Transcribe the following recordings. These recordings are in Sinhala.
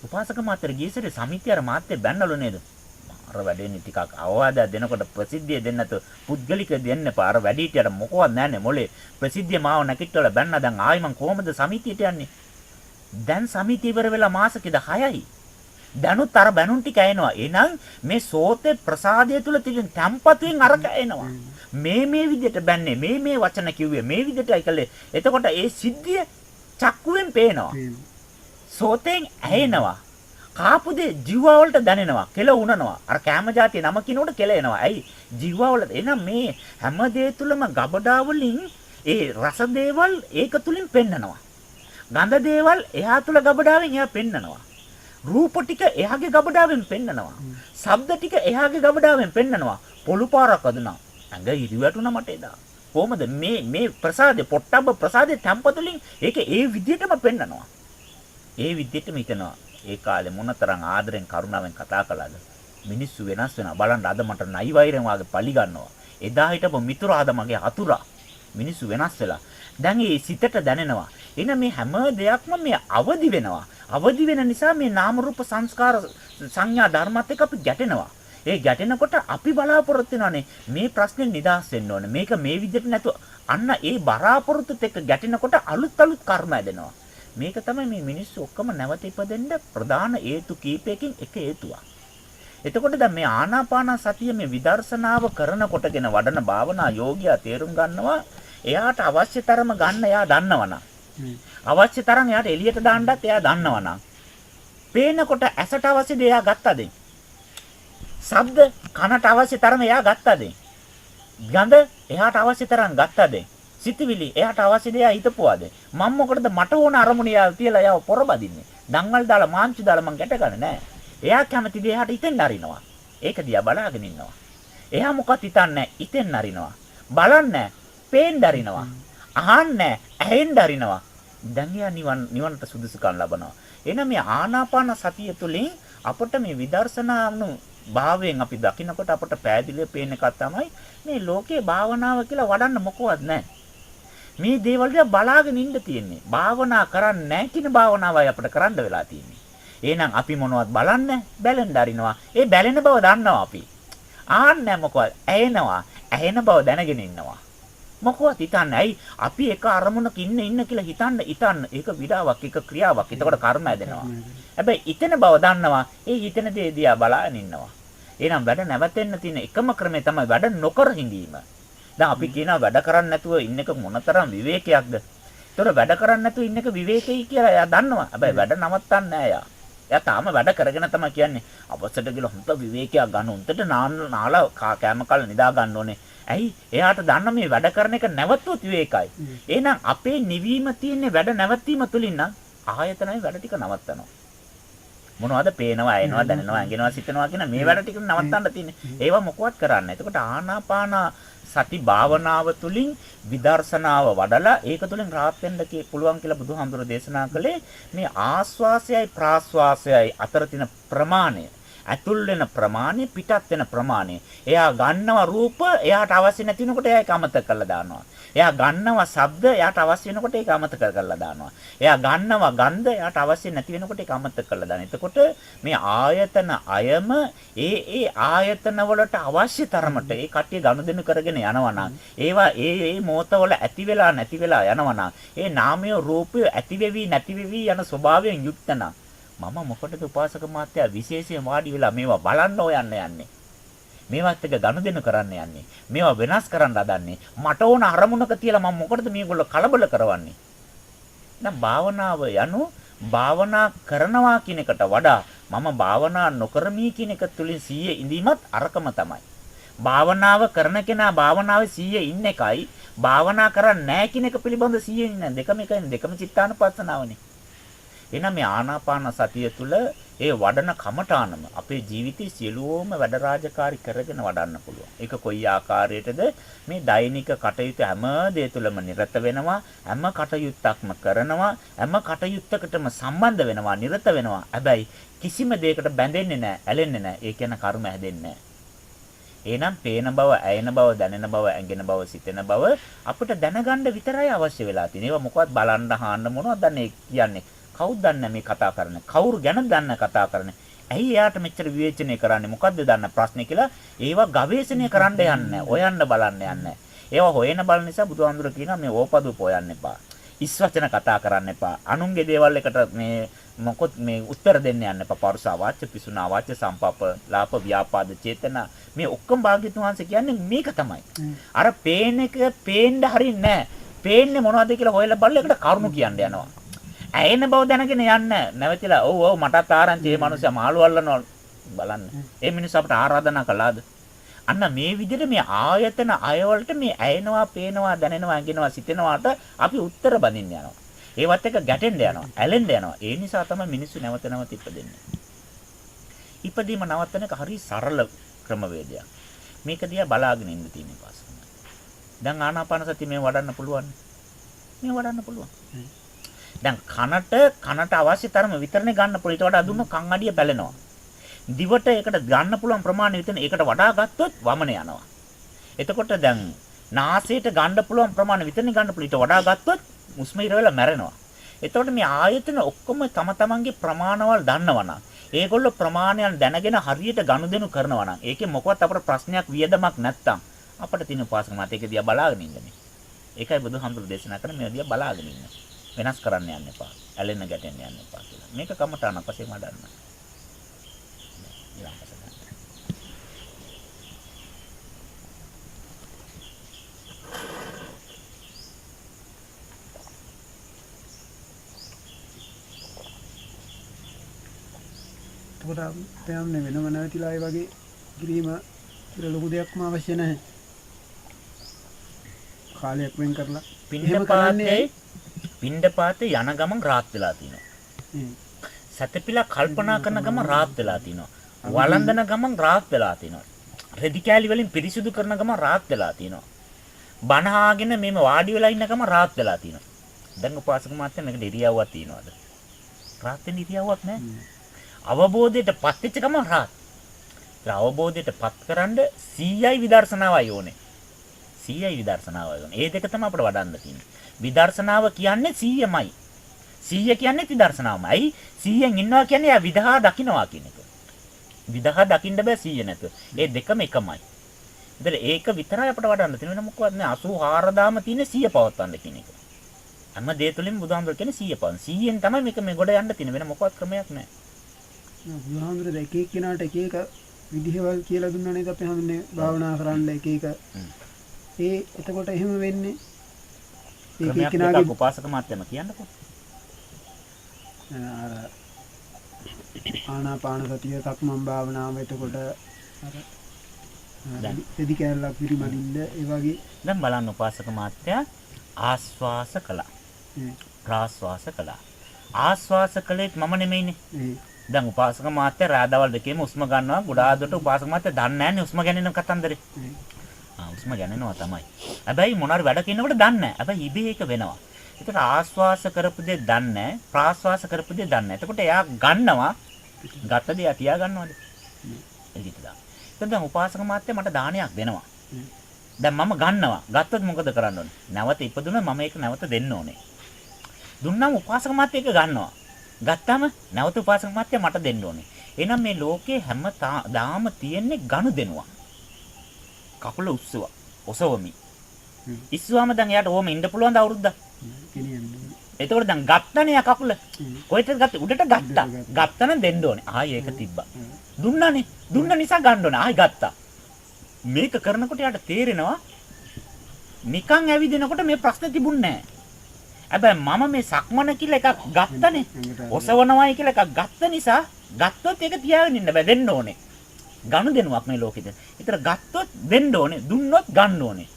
උපාසක මාත්‍ර ගියසරේ සමිතිය අර මාත්‍ය බැන්නලු නේද? අර වැඩේනේ ටිකක් අවවාද දෙනකොට ප්‍රසිද්ධිය දෙන්න නැතු පුද්ගලික දෙන්න එපා. අර වැඩිහිටියට මොකවත් නැන්නේ මොලේ. ප්‍රසිද්ධිය මාව නැකිටවල බැන්න දැන් ආයි මං කොහමද සමිතියට යන්නේ? දැන් සමිතිය ඉවර වෙලා මාසෙකද 6යි. දැනුත් අර බැනුන් ටික ඇෙනවා. එහෙනම් මේ සෝතේ ප්‍රසාදය තුල තියෙන තැම්පතුෙන් අරක ඇෙනවා. මේ විදිහට බැන්නේ මේ වචන කිව්වේ මේ විදිහටයි කළේ. එතකොට ඒ සිද්ධිය චක්කුවෙන් පේනවා. සෝතෙන් ඇහෙනවා. කාපු දේ ජීවා වලට දැනෙනවා. කෙල උනනවා. අර කැම જાතිය නම කිනෝට කෙල එනවා. ඇයි? ජීවා වල එහෙනම් මේ හැම දේ තුලම ගබඩා වලින් ඒ රස දේවල් ඒක තුලින් පෙන්නනවා. ගඳ දේවල් එහා තුල ගබඩාවෙන් එහා පෙන්නනවා. රූප ටික එහාගේ ගබඩාවෙන් පෙන්නනවා. ශබ්ද ටික එහාගේ ගබඩාවෙන් පෙන්නනවා. පොළු පාරක් අදුනා. ඇඟ ඉරි වැටුණා මට එදා. කොහමද මේ ප්‍රසාදේ පොට්ටබ්බ ප්‍රසාදේ තැම්පතුලින් ඒක ඒ විදිහටම පෙන්නනවා. ඒ විදිහටම හිතනවා. ඒ කාලේ මොනතරම් ආදරෙන් කරුණාවෙන් කතා කළාද? මිනිස්සු වෙනස් වෙනවා. බලන්න අද මට නයි වෛරෙන් වාගේ පලි ගන්නවා. එදා හිටපු මිතුරා අද මගේ අතුරා. මිනිස්සු වෙනස් වෙලා. දැන් මේ සිතට දැනෙනවා. එන මේ හැම දෙයක්ම මේ අවදි වෙනවා. අවදි වෙන නිසා මේ නාම රූප සංස්කාර සංඥා ධර්මات එක්ක අපි ගැටෙනවා. ඒ ගැටෙනකොට අපි බලාපොරොත්තු වෙනවානේ මේ ප්‍රශ්නේ නිදහස් වෙන්න ඕනේ. මේක මේ විදිහට නැතුව අන්න ඒ බලාපොරොත්තුත් එක්ක ගැටෙනකොට අලුත් කර්ම හැදෙනවා. මේක තමයි මේ මිනිස්සු ඔක්කොම නැවත ඉපදෙන්න ප්‍රධාන හේතු කීපයකින් එක හේතුවක්. එතකොට දැන් මේ ආනාපාන සතිය මේ විදර්ශනාව කරනකොටගෙන වඩන භාවනා යෝගියා තේරුම් ගන්නවා එයාට අවශ්‍ය තරම ගන්න එයා දන්නවනම් අවශ්‍ය තරම් එයාට එළියට දාන්නත් එයා දන්නවනම් පේනකොට ඇසට අවශ්‍ය දේ එයා ගත්තද? ශබ්ද කනට අවශ්‍ය තරම එයා ගත්තද? ගඳ එයාට අවශ්‍ය තරම් ගත්තද? සිතවිලි එයාට අවශ්‍ය දේ හිතපුවාද? මම මොකටද මට ඕන අරමුණ යා තියලා යාව පොරබදින්නේ? දංගල් දාලා මාංචු දාලා මං ගැට ගන්න නෑ. එයා කැමති දේ එයාට හිතෙන් අරිනවා. ඒක දිහා බලාගෙන ඉන්නවා. එයා මොකක්ද හිතන්නේ? හිතෙන් අරිනවා. බලන්නේ පේන්න අරිනවා. අහන්නේ ඇහෙන්න අරිනවා. දැන් එයා නිවනට සුදුසුකම් ලබනවා. එහෙනම් මේ ආනාපාන සතිය තුළින් අපට මේ විදර්ශනානු භාවයෙන් අපි දකිනකොට අපට පෑදිලිය පේන එකක් තමයි මේ ලෝකේ භාවනාව කියලා වඩන්න මොකවත් නැහැ. මේ දේවල් දිහා බලාගෙන ඉන්න තියෙන්නේ. භාවනා කරන්නේ නැහැ කියන භාවනාවයි අපිට කරන්න වෙලා තියෙන්නේ. එහෙනම් අපි මොනවද බලන්නේ? බැලෙන්න අරිනවා. ඒ බැලෙන බව දන්නවා අපි. ආන්නේ මොකවත් ඇහෙනවා. ඇහෙන බව දැනගෙන ඉන්නවා. මොකවත් හිතන්නේ. ඇයි අපි එක අරමුණක ඉන්න කියලා හිතන්න. ඒක විඩාවක්, ඒක ක්‍රියාවක්. එතකොට කර්ම හැදෙනවා. හැබැයි හිතෙන බව දන්නවා. ඒ හිතෙන දේ දිහා බලාගෙන ඉන්නවා. එහෙනම් වැඩ නැවතෙන්න තියෙන එකම ක්‍රමය තමයි වැඩ නොකර හිඳීම. දැන් අපි කියනවා වැඩ කරන්නේ නැතුව ඉන්න එක මොනතරම් විවේකයක්ද? ඒතොර වැඩ කරන්නේ නැතුව ඉන්න එක විවේකයි කියලා එයා දන්නවා. හැබැයි වැඩ නවත්තන්නේ නැහැ එයා. එයා තාම වැඩ කරගෙන තමයි කියන්නේ. අවසරට ගිහලා හොඳ විවේකයක් ගන්න. උන්ට නාලා කෑම කල නිදා ගන්න ඕනේ. ඇයි? එයාට දන්න මේ වැඩ කරන එක නැවතුත් විවේකයි. එහෙනම් අපේ නිවීම තියෙන්නේ වැඩ නැවතීම තුලින් නම් ආයතනයි වැඩ ටික නවත්තනවා. මොනවද පේනවා, ඇයෙනවා, දැනෙනවා, ඇඟෙනවා, සිතනවා කියන මේ වැඩ ටික නවත්තන්න තියෙන්නේ. ඒවා මොකවත් කරන්නේ. එතකොට ආනාපාන සති භාවනාව තුළින් විදර්ශනාව වඩලා ඒක තුළින් රාහත් වෙන්න පුළුවන් කියලා බුදුහාමුදුරෝ දේශනා කළේ මේ ආස්වාසයයි ප්‍රාස්වාසයයි අතර තියෙන ප්‍රමාණය. ඇතුල් වෙන ප්‍රමාණය පිටත් වෙන ප්‍රමාණය. එයා ගන්නවා රූප එයාට අවශ්‍ය නැති වෙනකොට එයා ඒක අමතක කරලා දානවා. එයා ගන්නවා ශබ්ද එයාට අවශ්‍ය වෙනකොට ඒක අමතක කරලා දානවා. එයා ගන්නවා ගන්ධ එයාට අවශ්‍ය නැති වෙනකොට ඒක අමතක කරලා දානවා. එතකොට මේ ආයතන අයම ඒ ආයතන වලට අවශ්‍ය තරමට ඒ කට්ටිය ගනුදෙනු කරගෙන යනවා ඒවා ඒ මොහොතවල ඇති වෙලා නැති වෙලා යනවා ඒ නාමය රූපය ඇති වෙවි නැති වෙවි යන ස්වභාවයෙන් යුක්ත නම් මම මොකටද උපාසක මාත්‍යා විශේෂයෙන් වාඩි වෙලා මේවා බලන්න හොයන්න යන්නේ? මේවත් එක ගනුදෙනු කරන්න යන්නේ. මේවා වෙනස් කරන්න හදන්නේ. මට ඕන අරමුණක තියලා මම මොකටද මේගොල්ලෝ කලබල කරවන්නේ? දැන් භාවනාව යනු භාවනා කරනවා කියන එකට වඩා මම භාවනා නොකරමි කියන එක තුලින් 100 ඉඳීමත් අරකම තමයි. භාවනාව කරන කෙනා භාවනාවේ 100 ඉන්න එකයි භාවනා කරන්නේ නැහැ කියන එක පිළිබඳ 100 ඉන්න දෙකම එකයි දෙකම චිත්තානුපස්සනාවනේ. එහෙනම් මේ ආනාපාන සතිය තුළ ඒ වඩන කමඨානම අපේ ජීවිතයේ සියලුම වැඩ රාජකාරී කරගෙන වඩන්න පුළුවන්. ඒක කොයි ආකාරයකටද මේ දෛනික කටයුතු හැම දේ තුළම නිරත වෙනවා, හැම කටයුත්තක්ම කරනවා, හැම කටයුත්තකටම සම්බන්ධ වෙනවා, නිරත වෙනවා. හැබැයි කිසිම දෙයකට බැඳෙන්නේ නැහැ, ඇලෙන්නේ නැහැ. ඒ කියන කර්ම හැදෙන්නේ නැහැ. එහෙනම් පේන බව, ඇයෙන බව, දැනෙන බව, ඇඟෙන බව, සිතෙන බව අපිට දැනගන්න විතරයි අවශ්‍ය වෙලා තියෙන්නේ. ඒවා මොකවත් බලන්න, අහන්න මොනවද දන්නේ කියන්නේ? කවුද දන්නේ මේ කතා කරන්නේ? කවුරු ගැන දන්නේ කතා කරන්නේ? ඇයි එයාට මෙච්චර විවේචනය කරන්නේ? මොකද්ද දන්න ප්‍රශ්නේ කියලා ඒවා ගවේෂණය කරන්න යන්නේ. හොයන්න බලන්න යන්නේ. ඒවා හොයන බලන නිසා බුදුහාමුදුර කියනවා මේ ඕපදූප හොයන්න එපා. ඉස්වචන කතා කරන්න එපා. අනුන්ගේ දේවල් එකට මේ මොකොත් මේ උත්තර දෙන්න යන්න එපා. පරුසා වාච්‍ය පිසුනා වාච්‍ය සම්පප්ප ලාප ව්‍යාපාද චේතනා මේ ඔක්කොම භාග්‍යතුන් වහන්සේ කියන්නේ මේක තමයි. අර පේන එක පේන්න හරින්නේ නැහැ. පේන්නේ මොනවද කියලා හොයලා බලලා ඒකට කරුණු කියන්න යනවා. ඇයෙන බව දැනගෙන යන්න නැවතිලා ඔව් මටත් ආරංචි මේ මිනිස්සු මාළු අල්ලනවා බලන්න. ඒ මිනිස්සු අපට ආරාධනා කළාද? අන්න මේ විදිහට මේ ආයතන අයවලට මේ ඇයෙනවා, පේනවා, දැනෙනවා, ඇඟෙනවා, සිතෙනවාට අපි උත්තර බඳින්න යනවා. ඒවත් එක ගැටෙන්න යනවා, ඇලෙන්න යනවා. ඒ නිසා තමයි මිනිස්සු නැවත නැවත ඉපදෙන්නේ. ඉපදීම නවත්තන එක හරි සරල ක්‍රමවේදයක්. මේක දිහා බලාගෙන ඉන්න තියෙන පාසල. දැන් ආනාපාන සතිය මේ වඩන්න පුළුවන්. මේ වඩන්න පුළුවන්. දැන් කනට අවශ්‍ය තරම විතරනේ ගන්න පුළුවන්. ඊට වඩා දුන්න කන් අඩිය බැලෙනවා. දිවට ඒකට ගන්න පුළුවන් ප්‍රමාණය විතර ඒකට වඩා ගත්තොත් වමන යනවා. එතකොට දැන් නාසයට ගන්න පුළුවන් ප්‍රමාණය විතරනේ ගන්න පුළුවන්. ඊට වඩා ගත්තොත් මුස්ම ඉර වෙලා මැරෙනවා. එතකොට මේ ආයතන ඔක්කොම තම තමන්ගේ ප්‍රමාණවල් දන්නවනම් ඒගොල්ලෝ ප්‍රමාණයන් දැනගෙන හරියට ගනුදෙනු කරනවා නම් ඒකේ මොකවත් අපට ප්‍රශ්නයක් වියදමක් නැත්තම් අපිට තියෙන උපාසක මාත ඒක දිහා බලාගෙන ඉන්නනේ. ඒකයි බුදුහාමුදුරු දේශනා කරන්නේ මේ දිහා බලාගෙන ඉන්න. වෙනස් කරන්න යන්න එපා. ඇලෙන්න ගැටෙන්න යන්න එපා කියලා. මේක කමටහන පස්සේ මඩන්න. එතකොට තෑම්නේ වෙනම නැතිලා ඒ වගේ කිරීම කියලා ලොකු දෙයක්ම අවශ්‍ය නැහැ. කාලයක් වෙන් කරලා පින්ඩපාතේ යන ගමන් රාත් වෙලා තිනවා. සතපිලා කල්පනා කරන ගමන් රාත් වෙලා තිනවා. වළඳන ගමන් රාත් වෙලා තිනවා. රෙදි කෑලි වලින් පිරිසිදු කරන ගමන් රාත් වෙලා තිනවා. බණ ආගෙන මේම වාඩි වෙලා ඉන්න ගමන් රාත් වෙලා තිනවා. දැන් උපාසක මාත්‍ය මේකට ඉරියව්වක් තියනවාද? රාත් වෙන ඉරියව්වක් නැහැ. අවබෝධයට පත් වෙච්ච ගමන් රාත්. ඒ අවබෝධයට පත් කරන්න 100යි විදර්ශනාවයි ඕනේ. 100යි විදර්ශනාවයි ඕනේ. ඒ දෙක තමයි අපිට වඩන්න තියෙන්නේ. විදර්ශනාව කියන්නේ 100මයි. 100 කියන්නේ විදර්ශනාවමයි. 100න් ඉන්නවා කියන්නේ යා විදහා දකින්නවා කියන එක. විදහා දකින්න බෑ 100 නැතුව. ඒ දෙකම එකමයි. ඉතින් ඒක විතරයි අපිට වඩන්න තියෙන්නේ. වෙන මොකවත් නෑ. 84000ම තියෙන 100 පවත්වන්න කියන එක. හැම දේ තුලින්ම බුදුහාමුදුර කියන්නේ 100 පවත්වන්න. 100න් තමයි මේක මේ ගොඩ යන්න තියෙන්නේ. වෙන මොකවත් ක්‍රමයක් නෑ. බුදුහාමුදුර එක එක කෙනාට එක එක විදිහවල් කියලා දුන්නා නේද අපි හඳුන්නේ භාවනා කරන්න එක එක. ඒ එතකොට එහෙම වෙන්නේ ඒක කෙනාගේ උපාසක මාත්‍යම කියන්නකෝ. ආනාපාන සතිය සක්මන් භාවනාව එතකොට රෙදි කැලලක් පිරිමදින්න ඒ වගේ දැන් බලන්න උපාසක මාත්‍යා ආස්වාස කළා. ප්‍රාස්වාස කළා. ආස්වාස කළේ මම නෙමෙයිනේ. දැන් උපාසක මාත්‍යා රාදවල් දෙකේම උස්ම ගන්නවා. ගොඩාක් දුරට උපාසක මාත්‍යා දන්නේ නැන්නේ උස්ම ගැනීම කතන්දරේ. උස්ම ගැනෙනවා තමයි. හැබැයි මොනාර වැඩ කරනකොට දන්නේ නැහැ. හැබැයි ඉබේ ඒක වෙනවා. ඒකට ආස්වාස කරපු දේ දන්නේ නැහැ. ප්‍රාස්වාස කරපු දේ දන්නේ නැහැ. එතකොට එයා ගන්නවා. ගත්ත දේ තියා ගන්නවද? එළියට දාන්න. දැන් උපාසක මාත්‍යා මට දානයක් දෙනවා. දැන් මම ගන්නවා. ගත්තොත් මොකද කරන්න ඕනේ? නැවත ඉපදුනොත් මම ඒක නැවත දෙන්න ඕනේ. දුන්නාම උපාසක මාත්‍යා ඒක ගන්නවා. ගත්තාම නැවත උපාසක මාත්‍යා මට දෙන්න ඕනේ. එහෙනම් මේ ලෝකේ හැම දාම තියෙන්නේ ගනුදෙනුවක්. කකුල උස්සුවා. ඔසවමි. ඉස්සුවාම දැන් එයාට ඕම ඉන්න පුළුවන් ද අවුරුද්දක්? එතකොට දැන් ගත්තනේ කකුල. කොහෙටද ගත්තේ? උඩට ගත්තා. ගත්තනම් දෙන්න ඕනේ. ආයි ඒක තිබ්බා. දුන්නානේ. දුන්න නිසා ගන්න ඕනේ. ආයි ගත්තා. මේක කරනකොට යාට තේරෙනවා නිකන් ඇවිදිනකොට මේ ප්‍රශ්නේ තිබුණේ නැහැ. හැබැයි මම මේ සක්මන කියලා එකක් ගත්තනේ. ඔසවනවයි කියලා එකක් ගත්ත නිසා ගත්තොත් ඒක තියාගෙන ඉන්න බෑ දෙන්න ඕනේ. ගනුදෙනුවක් මේ ලෝකෙද. ඒතර ගත්තොත් දෙන්න ඕනේ. දුන්නොත් ගන්න ඕනේ.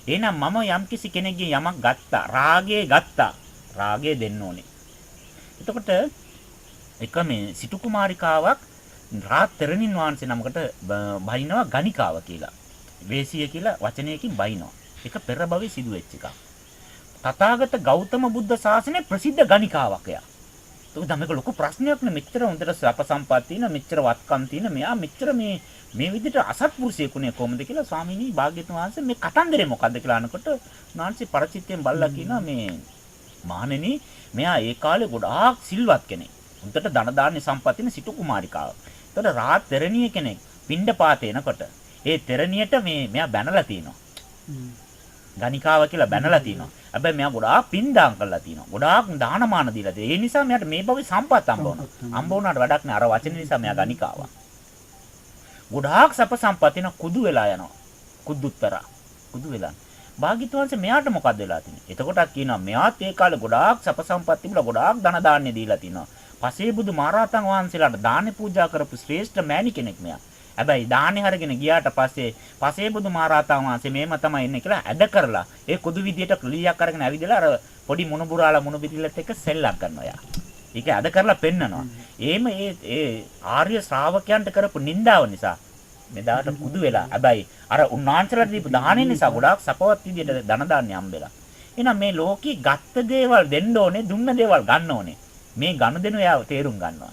එහෙනම් මම යම්කිසි කෙනෙක්ගෙන් යමක් ගත්තා. රාගය ගත්තා. රාගය දෙන්න ඕනේ. එතකොට එක මේ සිටු කුමාරිකාවක් රාත්තරණින් වහන්සේ නමකට බයිනවා ගණිකාව කියලා. වේසිය කියලා වචනයකින් බයිනවා. ඒක පෙර භවයේ සිදුවෙච්ච එකක්. තථාගත ගෞතම බුද්ධ ශාසනයේ ප්‍රසිද්ධ ගණිකාවක් එයා. ඒක තමයි ලොකු ප්‍රශ්නයක් නේ. මෙච්චර හොඳට සප සම්පත් තියෙන, මෙච්චර වත්කම් තියෙන, මෙයා මෙච්චර මේ විදිහට අසත්පුරුෂයෙකුනේ කොහොමද කියලා ස්වාමීනි භාග්‍යතුන් වහන්සේ මේ කතන්දරේ මොකද්ද කියලා අහනකොට නාන්සි පරචිත්තයෙන් බල්ලා කියනවා මේ මහණෙනි මෙයා ඒ කාලේ ගොඩාක් සිල්වත් කෙනෙක්. උන්ට ධන දාන්නේ සම්පත්තින සිටු කුමාරිකාවක්. ඒතර රාත් තෙරණිය කෙනෙක් පිණ්ඩපාත එනකොට ඒ තෙරණියට මෙයා බැනලා තිනවා. ගණිකාව කියලා බැනලා තිනවා. හැබැයි මෙයා ගොඩාක් පින්දාම් කරලා තිනවා. ගොඩාක් දානමාන දීලා තියෙනවා. ඒ නිසා මෙයාට මේ භවයේ සම්පත් හම්බ වුණා. හම්බ වුණාට වැඩක් නෑ. අර වචන නිසා මෙයා ගණිකාවක්. ගොඩාක් සප සම්පත්තින කුදු වෙලා යනවා. කුදුත්තර කුදු වෙලා. භාග්‍යවත් වහන්සේ මෙයාට මොකද වෙලා තියෙන්නේ? එතකොටත් කියනවා මෙයාත් ඒ කාලේ ගොඩාක් සප සම්පත් තිබුණා. ගොඩාක් ධන දාන්නේ දීලා තිනවා. පසේබුදු මහරහතන් වහන්සේලාට දානේ පූජා කරපු ශ්‍රේෂ්ඨ මෑණි කෙනෙක් මෙයා. හැබැයි දානේ අරගෙන ගියාට පස්සේ පසේබුදු මහරහතන් වහන්සේ මේම තමයි එන්නේ කියලා ඇද කරලා ඒ කුදු විදියට ක්ලියක් අරගෙන ඇවිදලා අර පොඩි මුණුබුරාලා මුණුබිරිලත් එක්ක සෙල්ලම් කරනවා යා. ඒක ඇද කරලා පෙන්නනවා. එහෙම ඒ ආර්ය ශ්‍රාවකයන්ට කරපු නින්දාව නිසා මෙදාට කුදු වෙලා. හැබැයි අර උන්වහන්සේලාට දීපු දාහනේ නිසා ගොඩාක් සපවත් විදියට ධන දාන්නේ හම්බෙලා. එහෙනම් මේ ලෝකේ ගත්ත දේවල් දෙන්න ඕනේ, දුන්න දේවල් ගන්න ඕනේ. මේ ගනුදෙනු එයා තේරුම් ගන්නවා.